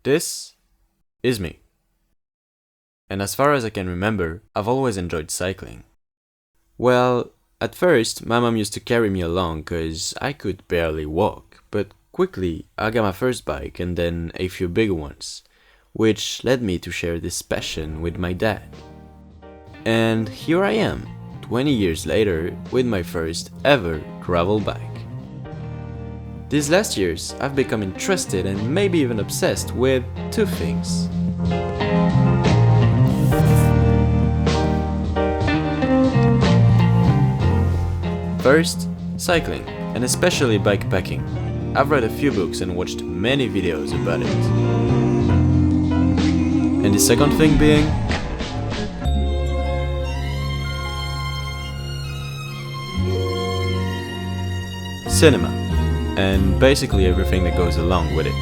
This is me. And as far as I can remember, I've always enjoyed cycling. Well, at first, my mom used to carry me along cause I could barely walk, but quickly I got my first bike and then a few bigger ones, which led me to share this passion with my dad. And here I am, 20 years later, with my first ever gravel bike. These last years, I've become interested and maybe even obsessed with two things. First, cycling, and especially bikepacking. I've read a few books and watched many videos about it. And the second thing being cinema, and basically everything that goes along with it.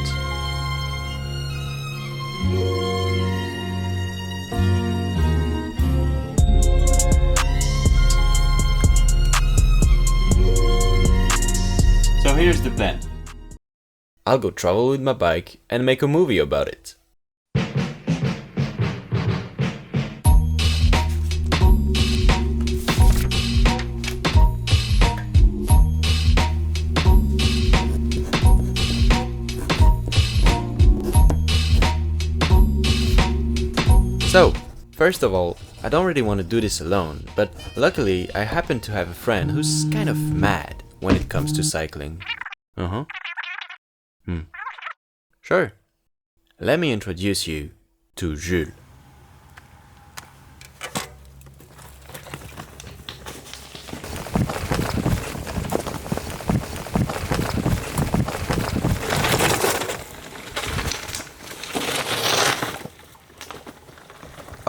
So here's the plan. I'll go travel with my bike and make a movie about it. So, first of all, I don't really want to do this alone, but luckily I happen to have a friend who's kind of mad when it comes to cycling. Sure. Let me introduce you to Jules.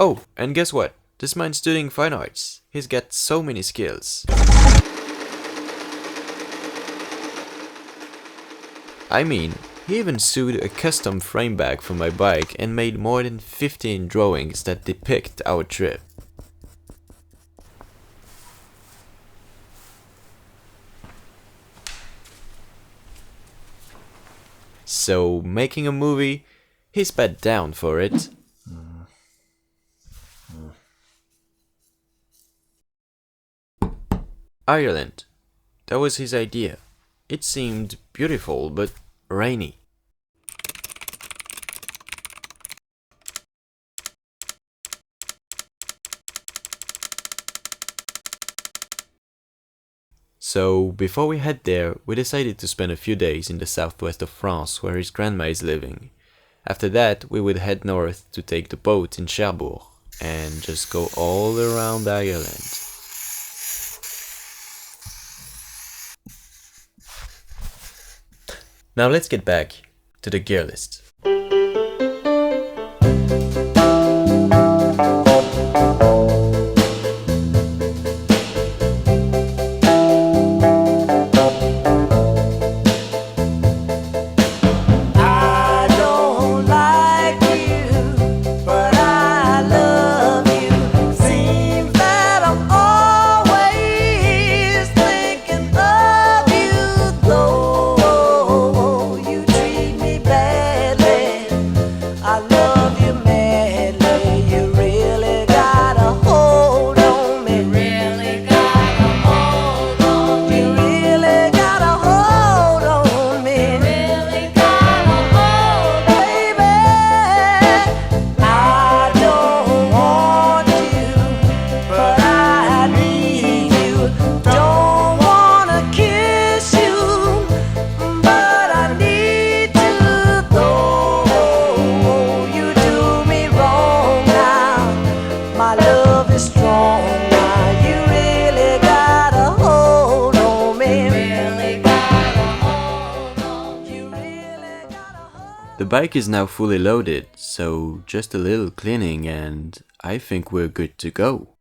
Oh, and guess what? This man's studying fine arts. He's got so many skills. I mean, he even sewed a custom frame bag for my bike and made more than 15 drawings that depict our trip. So, making a movie, he's bet down for it. Ireland. That was his idea. It seemed beautiful, but rainy. So, before we head there, we decided to spend a few days in the southwest of France where his grandma is living. After that, we would head north to take the boat in Cherbourg and just go all around Ireland. Now let's get back to the gear list. The bike is now fully loaded, so just a little cleaning and I think we're good to go.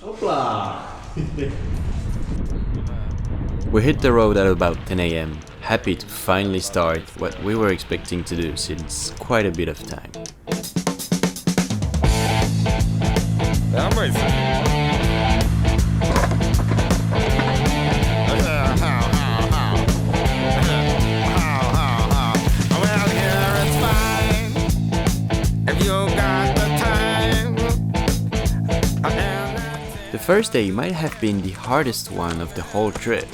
Hopla! We hit the road at about 10 AM, happy to finally start what we were expecting to do since quite a bit of time. I'm racing. Well, here it's fine if you got the time. The first day might have been the hardest one of the whole trip.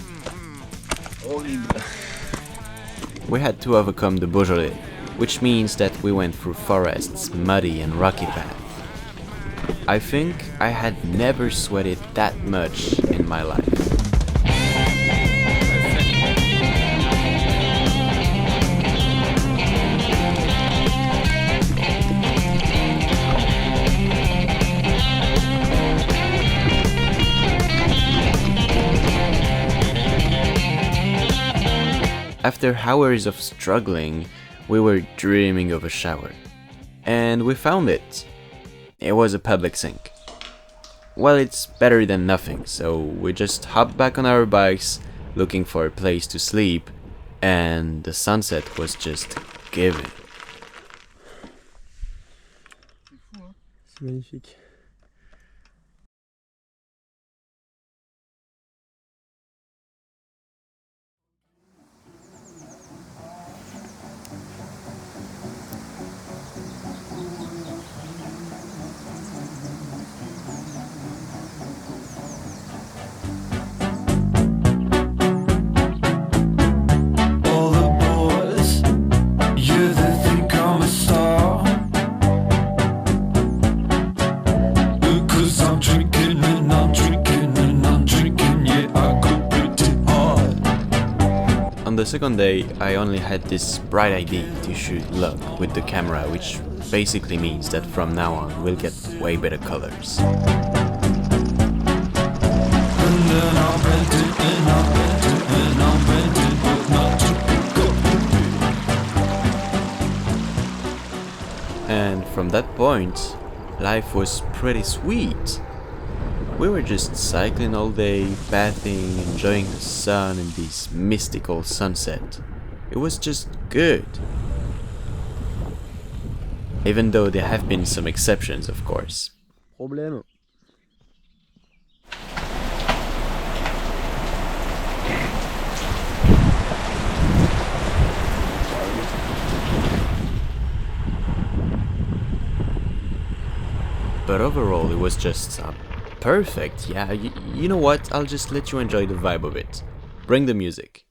We had to overcome the Beaujolais, which means that we went through forests, muddy and rocky paths. I think I had never sweated that much in my life. After hours of struggling, we were dreaming of a shower. And we found it. It was a public sink. Well, it's better than nothing, so we just hopped back on our bikes, looking for a place to sleep, and the sunset was just giving. C'est magnifique. All the boys, you that think I'm a star, because I'm drinking and I'm drinking and I'm drinking, yeah, I go pretty hard. On the second day, I only had this bright idea to shoot love with the camera, which basically means that from now on we'll get way better colors. And then I bent it and I bent it and I bent it, but not to go. And from that point, life was pretty sweet. We were just cycling all day, bathing, enjoying the sun and this mystical sunset. It was just good. Even though there have been some exceptions, of course. Problème. But overall, it was just perfect. Yeah, you know what? I'll just let you enjoy the vibe of it. Bring the music.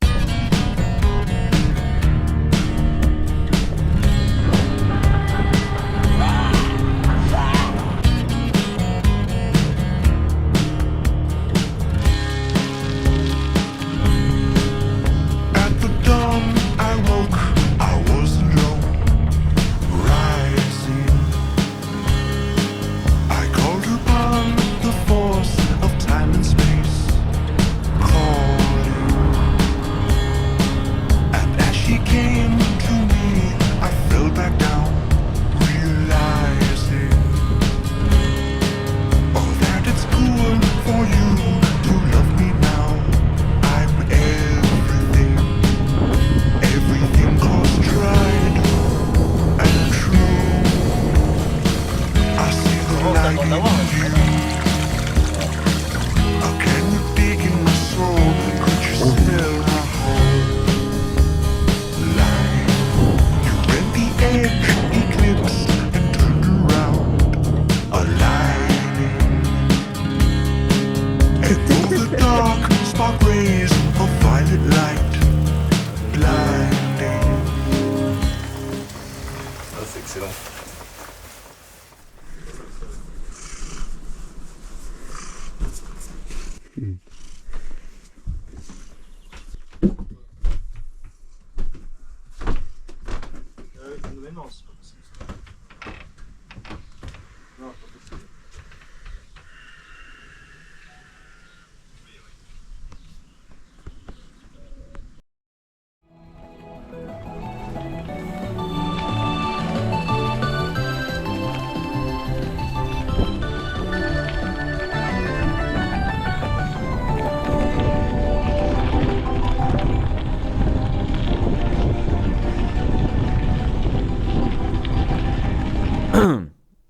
At the dawn I woke, I was alone, rising. I called upon the force of time and space, calling. And as she came to me, I fell back down, realizing, oh, that it's cool for you to love me now. I'm everything, everything goes tried and true. I see the light in you. Oh, can you dig in my soul? Could you smell my whole life? You went the edge, eclipsed and turned around, aligning. And through the dark, spark rays of violet light, blinding. Ah, c'est excellent.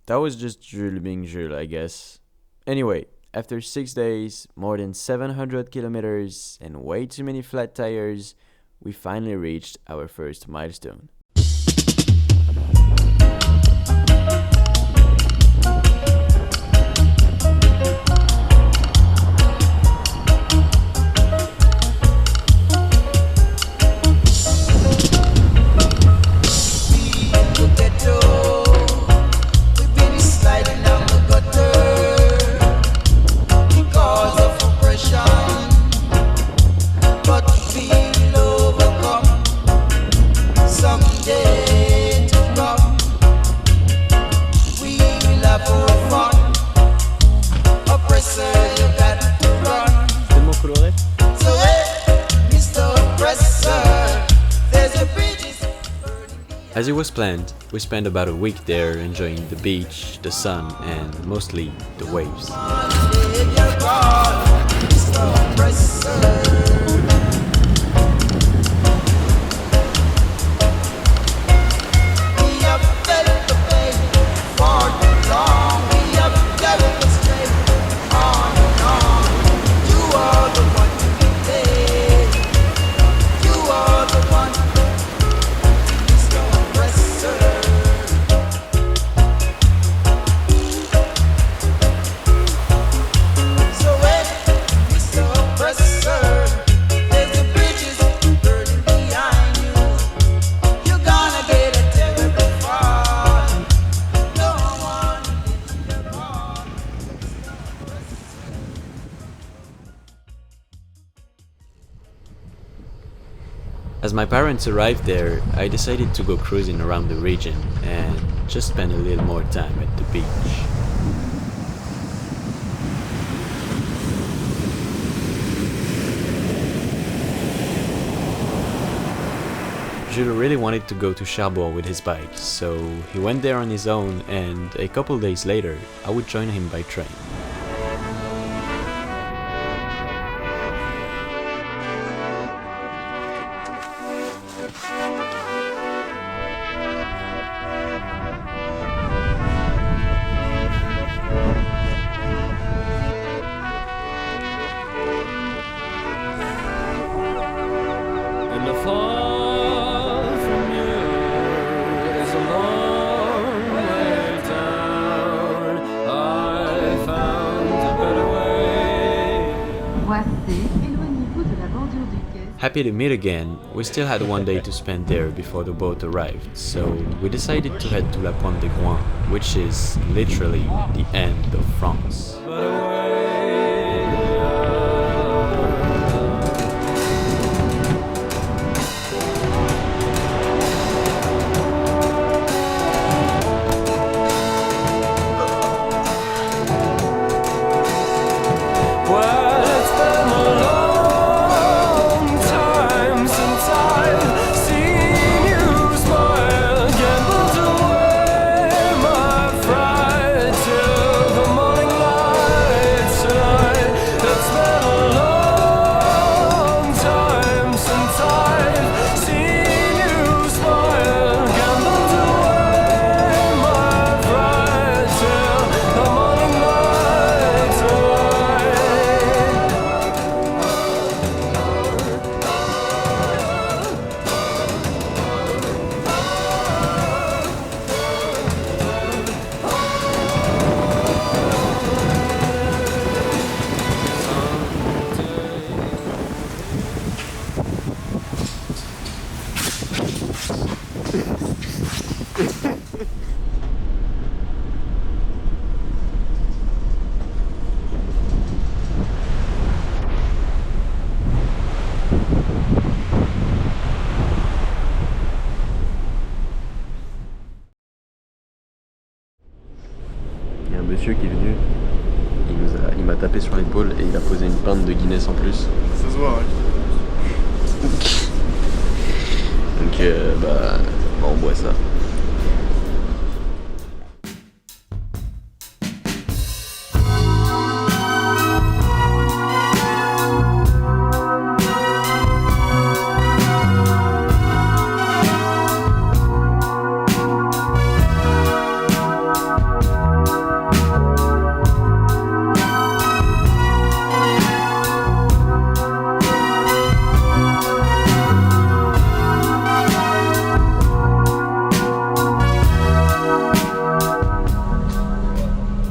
That was just Jules being Jules, I guess. Anyway, after 6 days, more than 700 kilometers, and way too many flat tires, we finally reached our first milestone. As it was planned, we spent about a week there enjoying the beach, the sun, and mostly the waves. As my parents arrived there, I decided to go cruising around the region and just spend a little more time at the beach. Jules really wanted to go to Cherbourg with his bike, so he went there on his own, and a couple days later, I would join him by train. Happy to meet again, we still had one day to spend there before the boat arrived, so we decided to head to La Pointe de Gouin, which is literally the end of France. Il y a un monsieur qui est venu, il m'a tapé sur l'épaule et il a posé une pinte de Guinness en plus. Ça se voit, ouais. Donc on boit ça.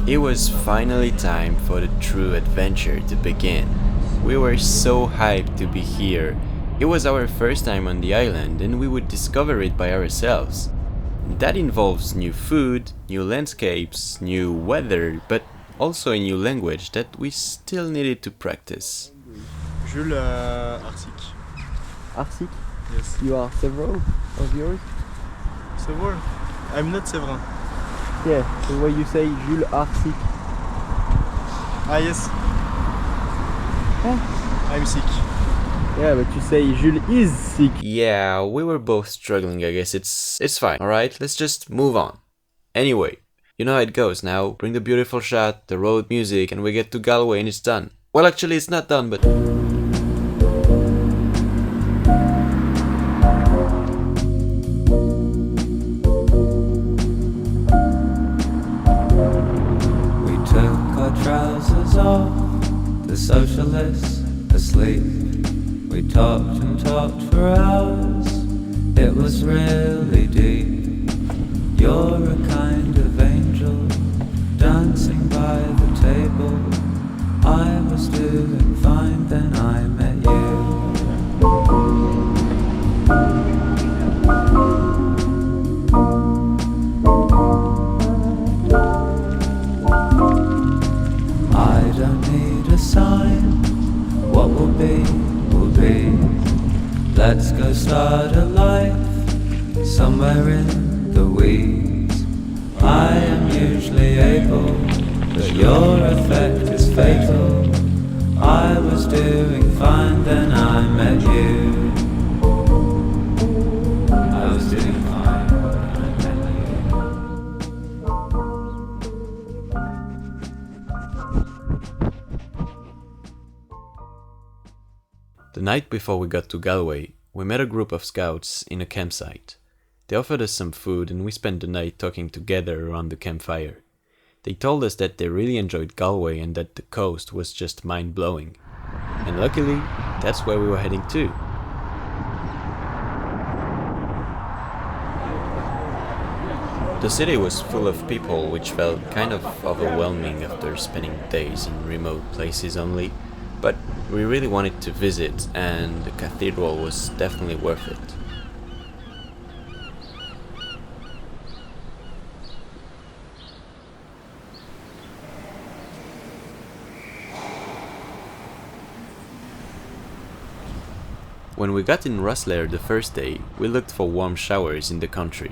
It was finally time for the true adventure to begin. We were so hyped to be here. It was our first time on the island and we would discover it by ourselves. That involves new food, new landscapes, new weather, but also a new language that we still needed to practice. Jules Arsic. Arsic? Yes. You are several of yours? Several? I'm not Severin. Yeah, so why you say Jules Arsic? Ah yes. I'm sick. Yeah, but you say Jules is sick. Yeah, we were both struggling, I guess it's fine, alright? Let's just move on. Anyway, you know how it goes now. Bring the beautiful shot, the road music, and we get to Galway and it's done. Well, actually it's not done, but... We took our trousers off, the socialists asleep. We talked and talked for hours, it was really deep. You're a kind of angel, dancing by the table. I was doing fine, then I met you. I don't need a sign, what will be, will be. Let's go start a life, somewhere in the weeds. I am usually able, but your effect is fatal. I was doing fine, then I met you. I was doing fine, then I met The night before we got to Galway, we met a group of scouts in a campsite. They offered us some food and we spent the night talking together around the campfire. They told us that they really enjoyed Galway and that the coast was just mind-blowing. And luckily, that's where we were heading to. The city was full of people, which felt kind of overwhelming after spending days in remote places only, but we really wanted to visit and the cathedral was definitely worth it. When we got in Rosslare the first day, we looked for warm showers in the country.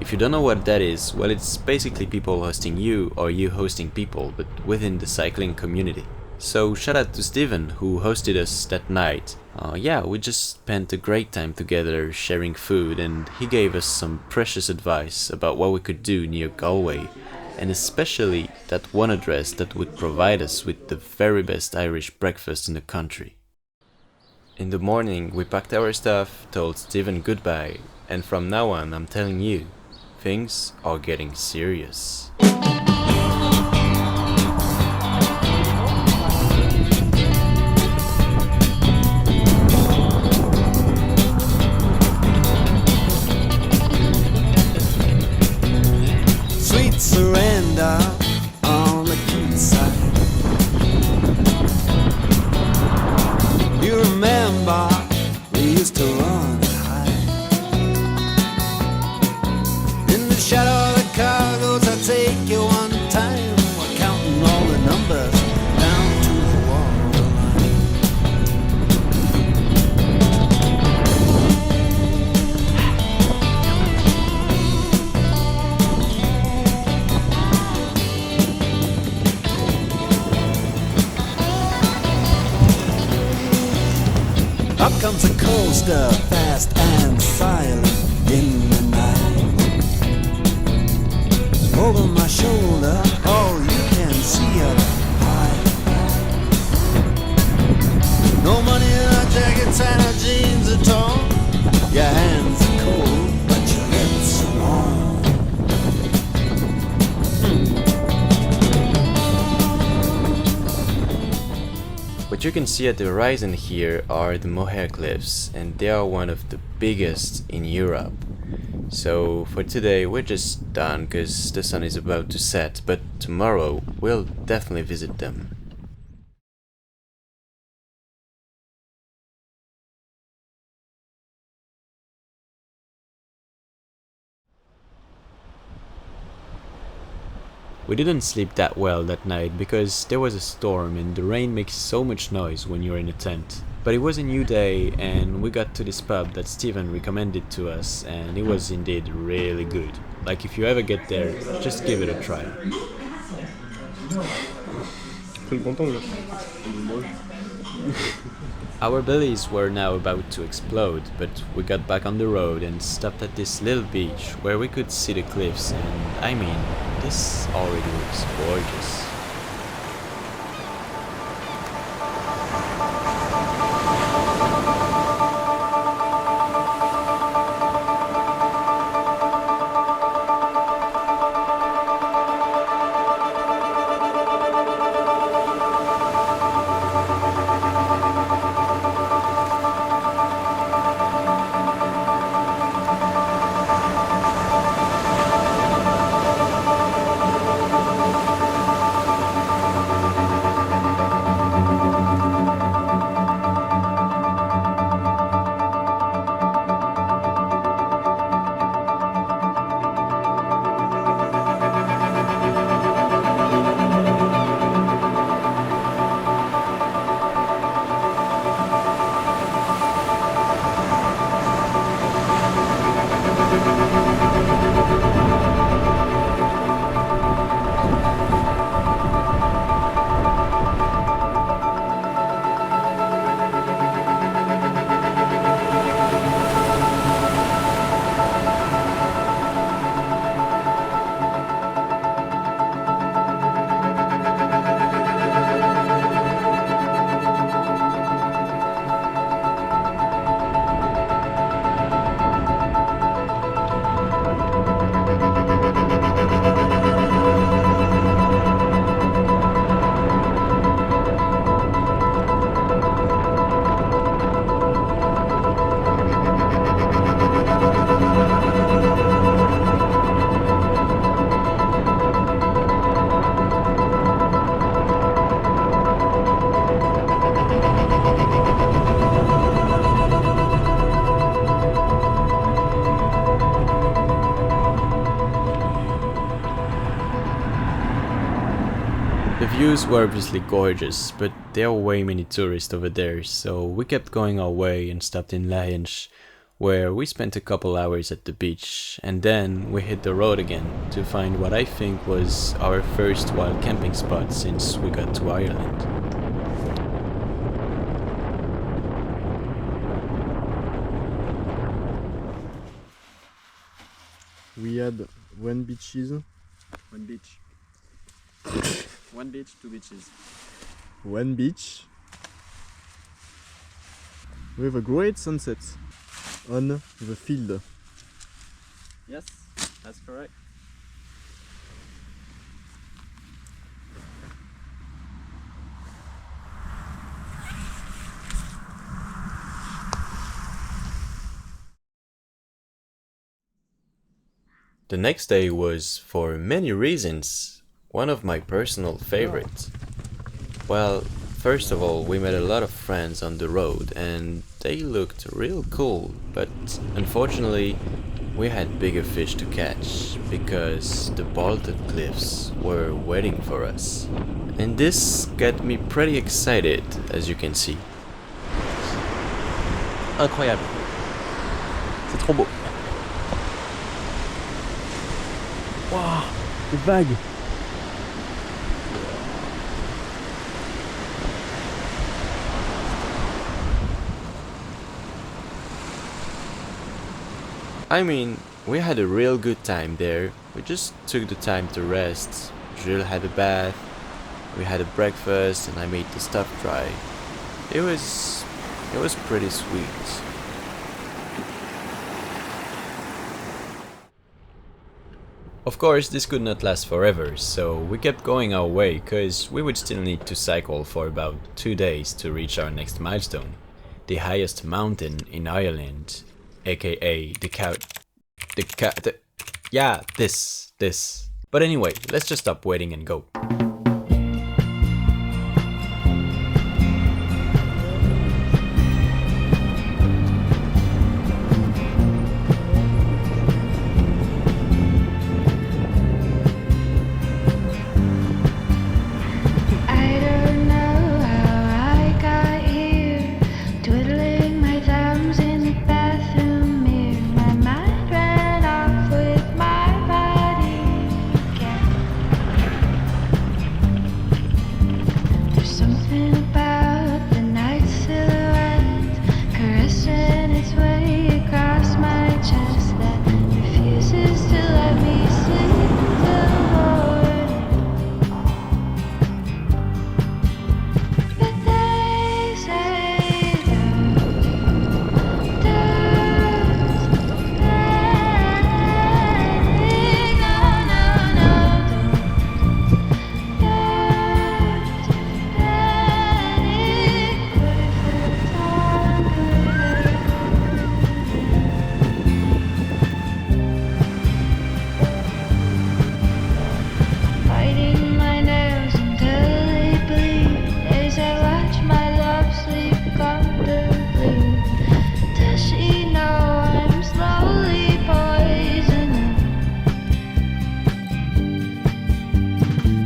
If you don't know what that is, well, it's basically people hosting you or you hosting people, but within the cycling community. So shout out to Steven who hosted us that night. Yeah, we just spent a great time together sharing food and he gave us some precious advice about what we could do near Galway, and especially that one address that would provide us with the very best Irish breakfast in the country. In the morning, we packed our stuff, told Steven goodbye, and from now on, I'm telling you, things are getting serious. Sweet surrender on the quayside. You remember we used to run and hide in the shadow of the cargoes. I take you one time. We're counting all the numbers down to the waterline. Up comes a coaster, fast and silent in the night. Over my shoulder, all you can see are the high. No money in our jackets and our jeans at all. Your hands are cold, but your lips are warm. What you can see at the horizon here are the Moher Cliffs, and they are one of the biggest in Europe. So for today we're just done because the sun is about to set, but tomorrow we'll definitely visit them. We didn't sleep that well that night because there was a storm and the rain makes so much noise when you're in a tent. But it was a new day and we got to this pub that Steven recommended to us and it was indeed really good. Like if you ever get there, just give it a try. Our bellies were now about to explode, but we got back on the road and stopped at this little beach where we could see the cliffs and I mean, this already looks gorgeous. The views were obviously gorgeous, but there are way many tourists over there, so we kept going our way and stopped in Lahinch, where we spent a couple hours at the beach, and then we hit the road again to find what I think was our first wild camping spot since we got to Ireland. We had one beach. One beach, two beaches. One beach with a great sunset on the field. Yes, that's correct. The next day was, for many reasons, one of my personal favorites. Well, first of all, we met a lot of friends on the road and they looked real cool, but unfortunately we had bigger fish to catch because the bolted cliffs were waiting for us. And this got me pretty excited, as you can see. Incroyable. C'est trop beau. Waouh, les vagues. I mean, we had a real good time there. We just took the time to rest. Jules had a bath, we had a breakfast, and I made the stuff dry. It was pretty sweet. Of course, this could not last forever, so we kept going our way, cause we would still need to cycle for about 2 days to reach our next milestone, the highest mountain in Ireland, aka this. But anyway, let's just stop waiting and go. I don't know how I got here, twiddling my thumbs in the bathroom mirror. My mind ran off with my body again. There's something about the night silhouette caressing its way across my chest that refuses to let me sleep till morning. But they say biting my nails until they bleed as I watch my love sleep comfortably. Does she know I'm slowly poisoning?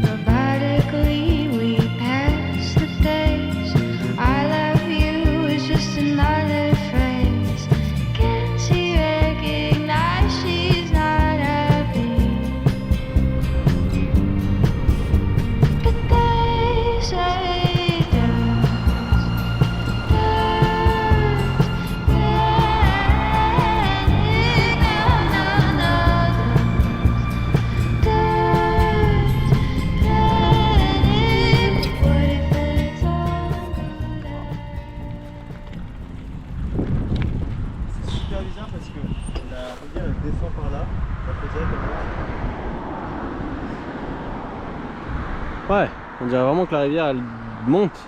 Robotically we pass the days. I love you is just another phrase. Can she recognize she's not happy? But they say C'est super bizarre parce que la rivière elle descend par là, ça faisait comme Ouais, on dirait vraiment que la rivière elle monte.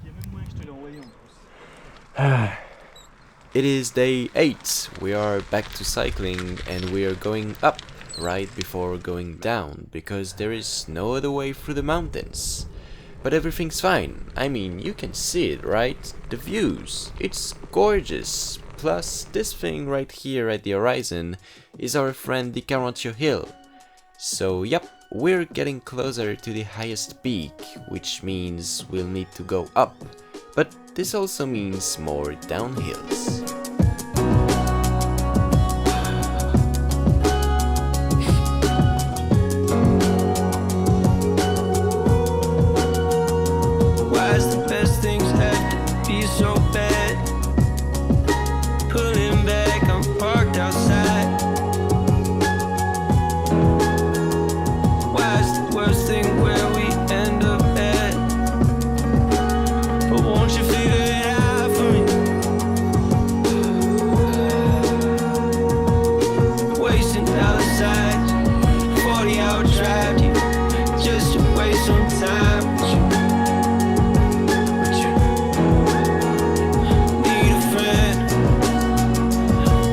Il y a même moyen que je te l'ai envoyé en plus. It is day 8. We are back to cycling and we are going up right before going down because there is no other way through the mountains. But everything's fine. I mean, you can see it, right? The views. It's gorgeous. Plus, this thing right here at the horizon is our friend the Carantio Hill. So, yep, we're getting closer to the highest peak, which means we'll need to go up. But this also means more downhills. Why is the best things have to be so bad? Pulling back, I'm parked outside. Why is the worst thing where we end up at? But won't you figure it out for me? Wasting dollar signs, 40-hour drive, just to waste some time with you. Need a friend,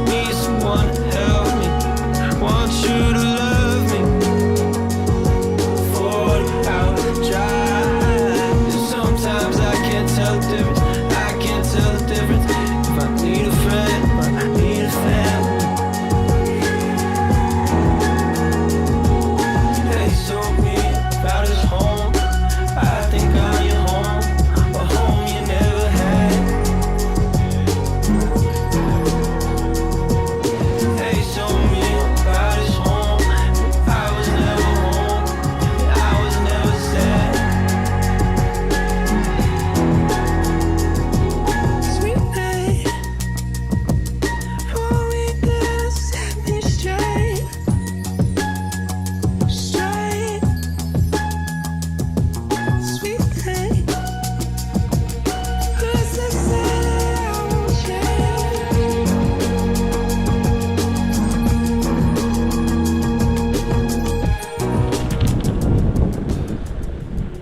need someone to help me. Want you to love me. 40-hour drive. Sometimes I can't tell the difference. I can't tell the difference. If I need a friend, I need a family. He told me about his home.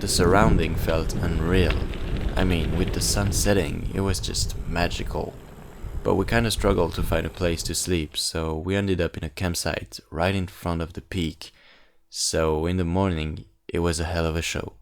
the surrounding felt unreal. I mean, with the sun setting, it was just magical. But we kinda struggled to find a place to sleep, so we ended up in a campsite right in front of the peak. So in the morning, it was a hell of a show.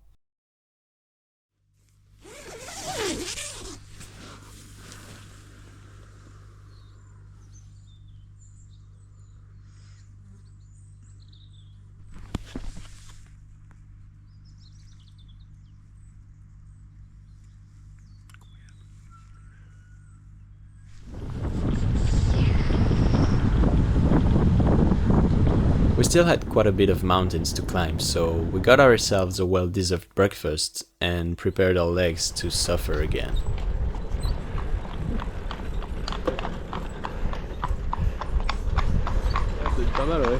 We still had quite a bit of mountains to climb, so we got ourselves a well-deserved breakfast and prepared our legs to suffer again. C'est pas mal, ouais.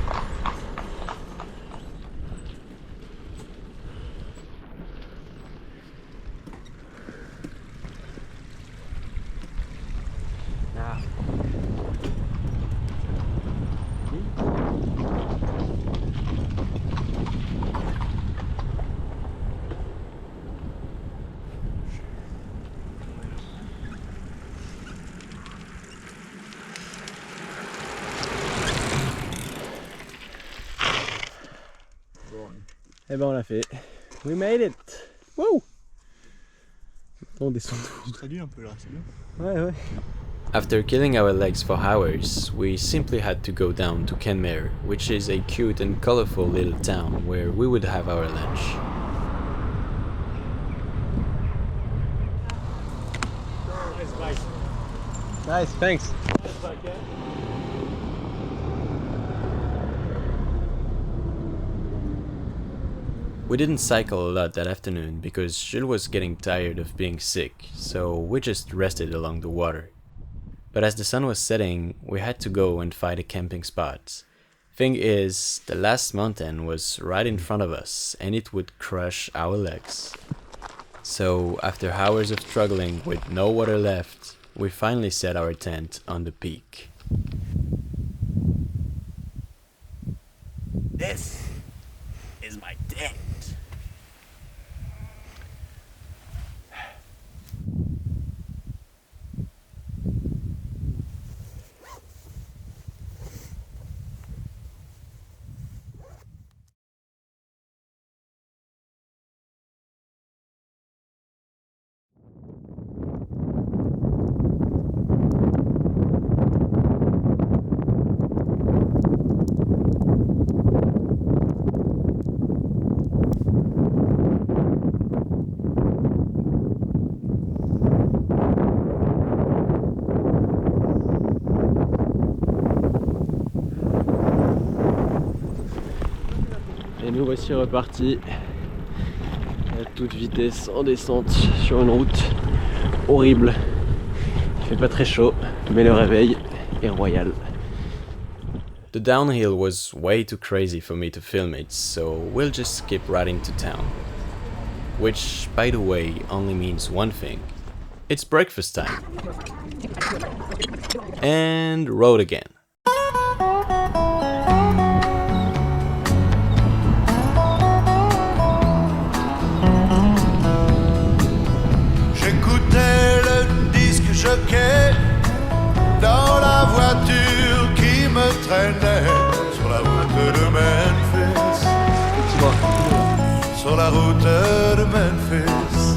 Eh ben on l'a fait. We made it! Wouh! On descend. Traduis un peu là, c'est bien. Ouais, ouais. After killing our legs for hours, we simply had to go down to Kenmare, which is a cute and colorful little town where we would have our lunch. Nice, thanks. We didn't cycle a lot that afternoon because Jules was getting tired of being sick, so we just rested along the water. But as the sun was setting, we had to go and find a camping spot. Thing is, the last mountain was right in front of us and it would crush our legs. So after hours of struggling with no water left, we finally set our tent on the peak. This is my tent. Et nous voici repartis à toute vitesse en descente sur une route horrible. Il fait pas très chaud, mais le réveil est royal. The downhill was way too crazy for me to film it, so we'll just skip right into town. Which, by the way, only means one thing. It's breakfast time. And road again. J'écoutais le disque jockey dans la voiture qui me traînait sur la route de Memphis. Sur la route de Memphis.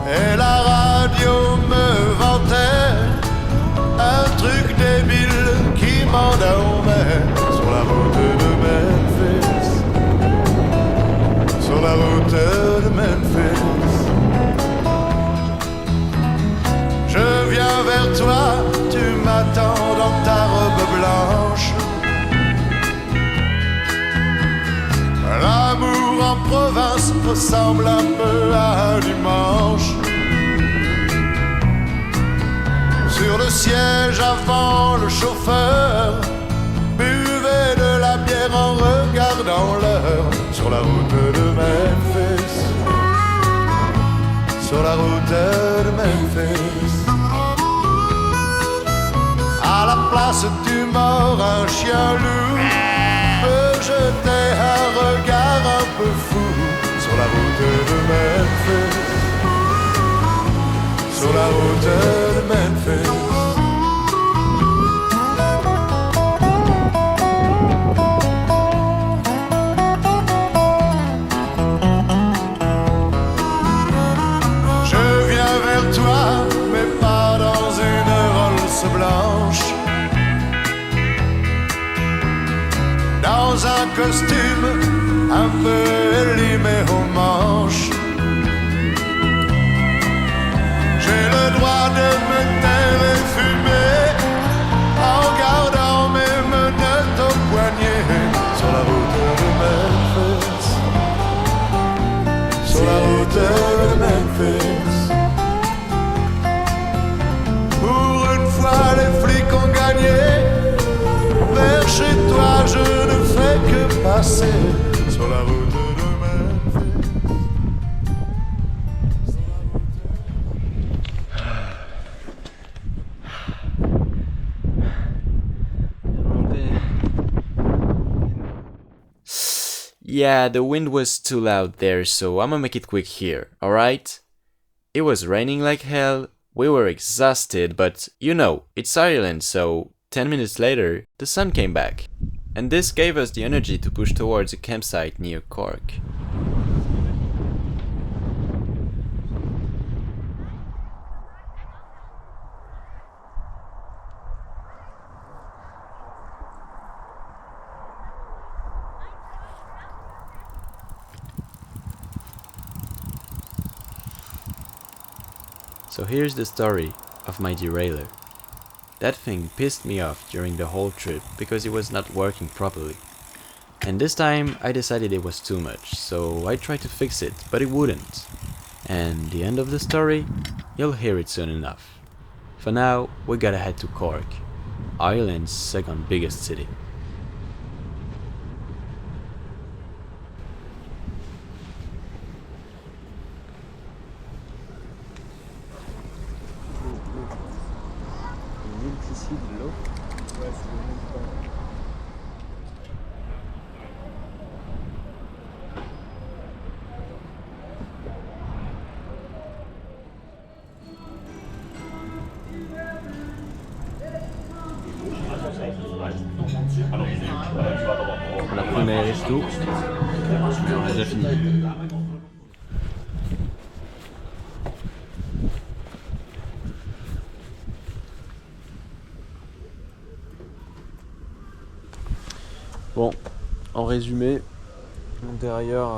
Et la radio me vantait un truc débile qui m'endormait sur la route de Memphis. Sur la route de Memphis. Je viens vers toi, tu m'attends dans ta robe blanche. L'amour en province ressemble un peu à un dimanche. Sur le siège avant, le chauffeur buvait de la bière en regardant l'heure. Sur la route de Memphis. Sur la route de Memphis. À la place du mort, un chien loup me jetait un regard un peu fou. sur la route de Memphis. Je viens vers toi, mais pas dans une Rolls blanche, dans un costume un peu élimé aux manches. J'ai le droit de me taire et fumer en gardant mes menottes au poignet sur la route de Memphis, sur la route de Memphis. Pour une fois les flics ont gagné, vers chez toi je ne fais que passer sur la route de Memphis. Yeah, the wind was too loud there, so I'ma make it quick here, alright? It was raining like hell, we were exhausted, but you know, it's Ireland, so 10 minutes later, the sun came back. And this gave us the energy to push towards a campsite near Cork. So here's the story of my derailleur. That thing pissed me off during the whole trip because it was not working properly. And this time I decided it was too much, so I tried to fix it, but it wouldn't. And the end of the story, you'll hear it soon enough. For now, we gotta head to Cork, Ireland's second biggest city. On a pris mes restos. On a déjà fini. Bon, en résumé, derrière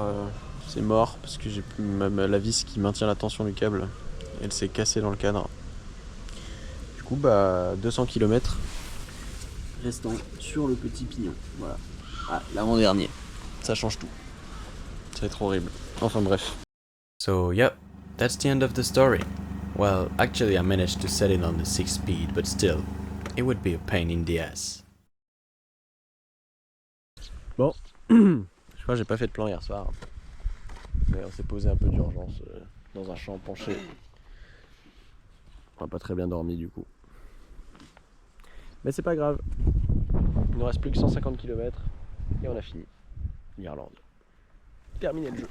c'est mort parce que j'ai plus la vis qui maintient la tension du câble, elle s'est cassée dans le cadre. Du coup 200 km restant sur le petit pignon. Voilà. Ah, l'avant-dernier. Ça change tout. Ça va être horrible. Enfin bref. So yeah, that's the end of the story. Well, actually I managed to set it on the 6 speed, but still, it would be a pain in the ass. Bon, je crois que j'ai pas fait de plan hier soir. Mais on s'est posé un peu d'urgence dans un champ penché. On n'a pas très bien dormi du coup. Mais c'est pas grave. Il nous reste plus que 150 km et on a fini. L'Irlande. Terminé le jeu.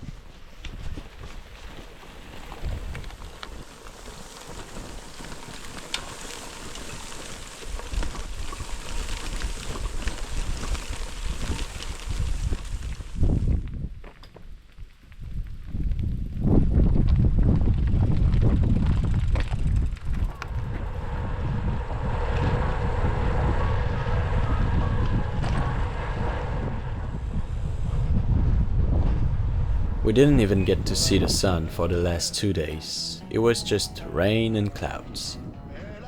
We didn't even get to see the sun for the last 2 days. It was just rain and clouds.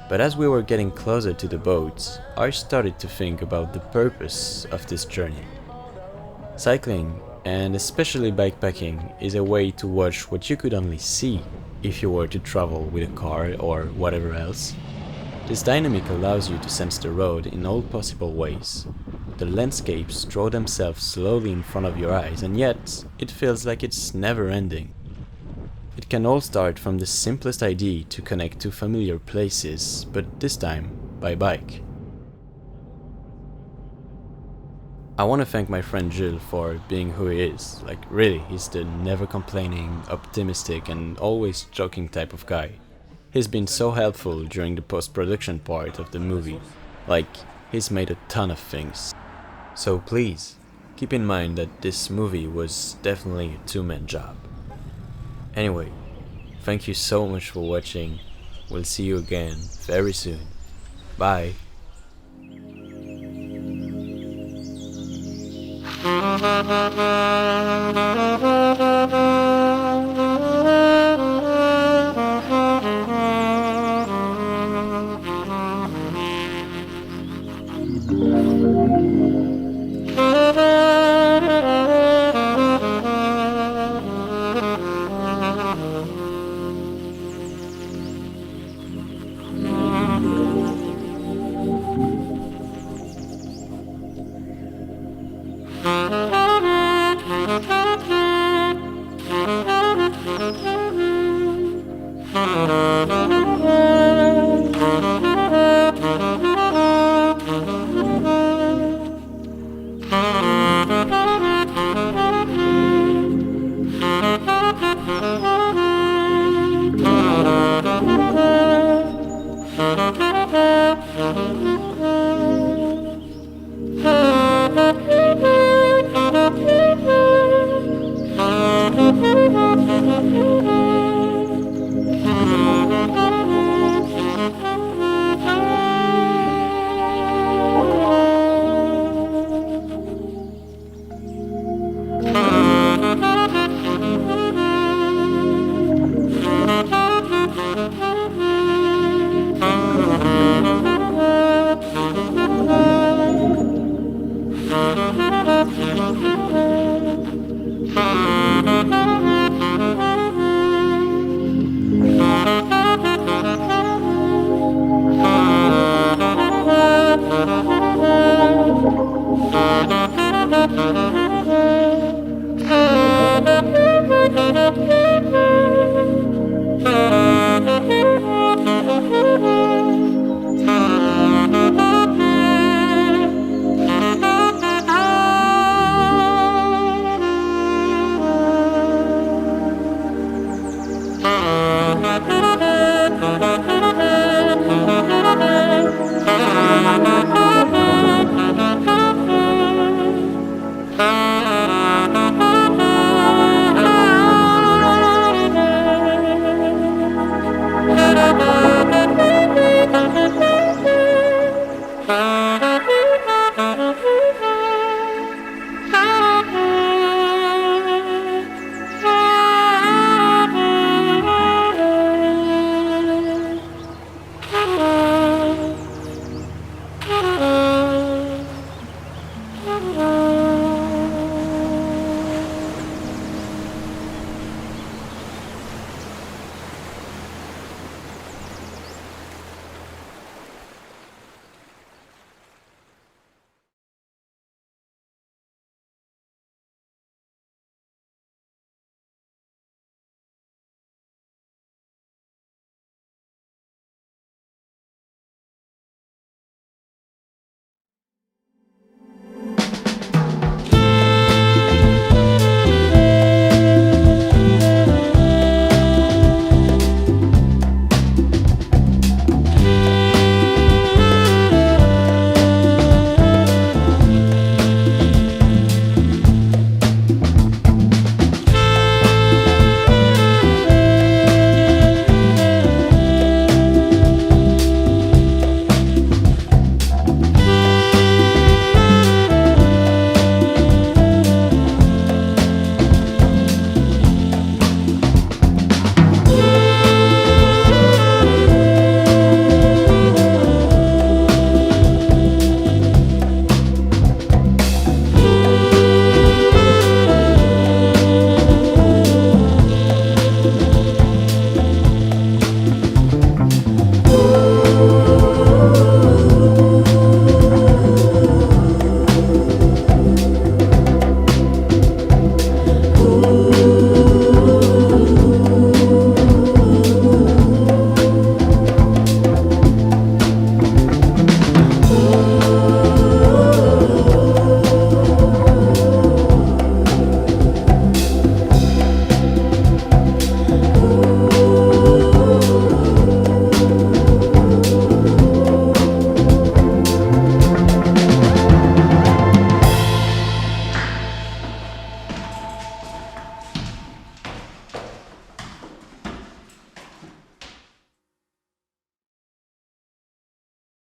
But as we were getting closer to the boat, I started to think about the purpose of this journey. Cycling, and especially bikepacking, is a way to watch what you could only see if you were to travel with a car or whatever else. This dynamic allows you to sense the road in all possible ways. The landscapes draw themselves slowly in front of your eyes, and yet it feels like it's never ending. It can all start from the simplest idea to connect to familiar places, but this time by bike. I want to thank my friend Jules for being who he is. Like, really, he's the never complaining, optimistic and always joking type of guy. He's been so helpful during the post-production part of the movie. Like, he's made a ton of things. So please, keep in mind that this movie was definitely a two-man job. Anyway, thank you so much for watching. We'll see you again very soon. Bye. Thank you.